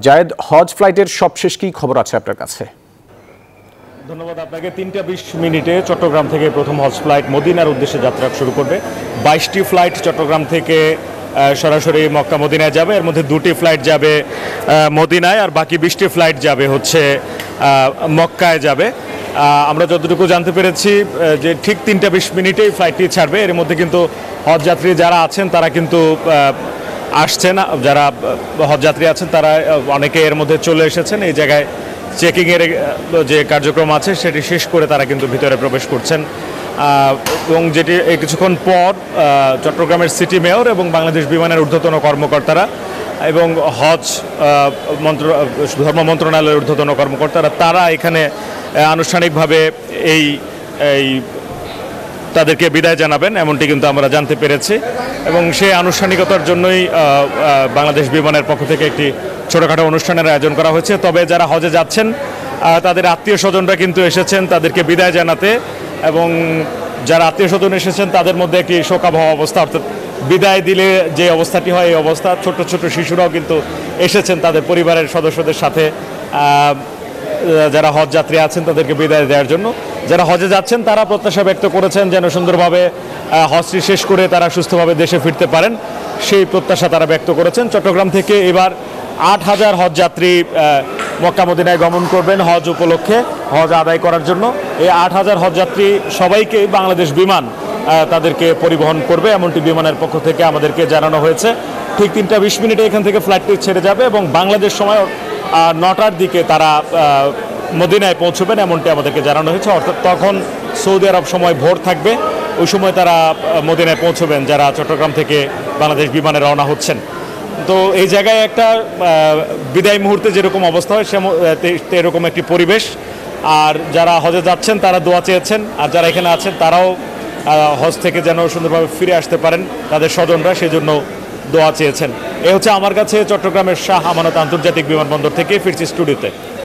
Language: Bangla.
জায়েদ, হজ ফ্লাইটের সবশেষ কি খবর আছে আপনার কাছে? ধন্যবাদ আপনাকে। 3:20 চট্টগ্রাম থেকে প্রথম হজ ফ্লাইট মদিনার উদ্দেশ্যে যাত্রা শুরু করবে। 22টি ফ্লাইট চট্টগ্রাম থেকে সরাসরি মক্কা মদিনায় যাবে। এর মধ্যে 2টি ফ্লাইট যাবে মদিনায়, আর বাকি 20টি ফ্লাইট যাবে হচ্ছে মক্কায় যাবে। আমরা যতটুকু জানতে পেরেছি যে ঠিক 3:20 ফ্লাইটটি ছাড়বে। এর মধ্যে কিন্তু হজযাত্রী যারা আছেন তারা কিন্তু আসছেন, যারা হজযাত্রী আছেন তারা অনেকে এর মধ্যে চলে এসেছেন। এই জায়গায় চেকিংয়ের যে কার্যক্রম আছে সেটি শেষ করে তারা কিন্তু ভিতরে প্রবেশ করছেন, এবং যেটি কিছুক্ষণ পর চট্টগ্রামের সিটি মেয়র এবং বাংলাদেশ বিমানের ঊর্ধ্বতন কর্মকর্তারা এবং হজ ধর্ম মন্ত্রণালয়ের ঊর্ধ্বতন কর্মকর্তারা তারা এখানে আনুষ্ঠানিকভাবে এই তাদেরকে বিদায় জানাবেন, এমনটি কিন্তু আমরা জানতে পেরেছি। এবং সেই আনুষ্ঠানিকতার জন্যই বাংলাদেশ বিমানের পক্ষ থেকে একটি ছোটোখাটো অনুষ্ঠানের আয়োজন করা হয়েছে। তবে যারা হজে যাচ্ছেন তাদের আত্মীয় স্বজনরা কিন্তু এসেছেন তাদেরকে বিদায় জানাতে, এবং যারা আত্মীয় স্বজন এসেছেন তাদের মধ্যে একটি শোকাবহ অবস্থা, অর্থাৎ বিদায় দিলে যে অবস্থাটি হয় এই অবস্থা। ছোট ছোট শিশুরাও কিন্তু এসেছেন তাদের পরিবারের সদস্যদের সাথে যারা হজ যাত্রী আছেন তাদেরকে বিদায় দেওয়ার জন্য। যারা হজে যাচ্ছেন তারা প্রত্যাশা ব্যক্ত করেছেন যেন সুন্দরভাবে হজটি শেষ করে তারা সুস্থভাবে দেশে ফিরতে পারেন, সেই প্রত্যাশা তারা ব্যক্ত করেছেন। চট্টগ্রাম থেকে এবার 8,000 হজযাত্রী মক্কা মদিনায় গমন করবেন হজ উপলক্ষে, হজ আদায় করার জন্য। এই 8,000 হজযাত্রী সবাইকে বাংলাদেশ বিমান তাদেরকে পরিবহন করবে, এমনটি বিমানের পক্ষ থেকে আমাদেরকে জানানো হয়েছে। ঠিক 3:20 এখান থেকে ফ্লাইটটি ছেড়ে যাবে এবং বাংলাদেশ সময় 9টার দিকে তারা মদিনায় পৌঁছবেন, এমনটি আমাদেরকে জানানো হয়েছে। অর্থাৎ তখন সৌদি আরব সময় ভোর থাকবে, ওই সময় তারা মদিনায় পৌঁছবেন যারা চট্টগ্রাম থেকে বাংলাদেশ বিমানে রওনা হচ্ছেন। তো এই জায়গায় একটা বিদায় মুহূর্তে যেরকম অবস্থা হয় এরকম একটি পরিবেশ। আর যারা হজে যাচ্ছেন তারা দোয়া চেয়েছেন, আর যারা এখানে আছেন তারাও হজ থেকে যেন সুন্দরভাবে ফিরে আসতে পারেন তাদের স্বজনরা, সেই জন্য দোয়া চেয়েছেন। এ হচ্ছে আমার কাছে চট্টগ্রামের শাহ আমানত আন্তর্জাতিক বিমানবন্দর থেকে ফিরছি স্টুডিওতে।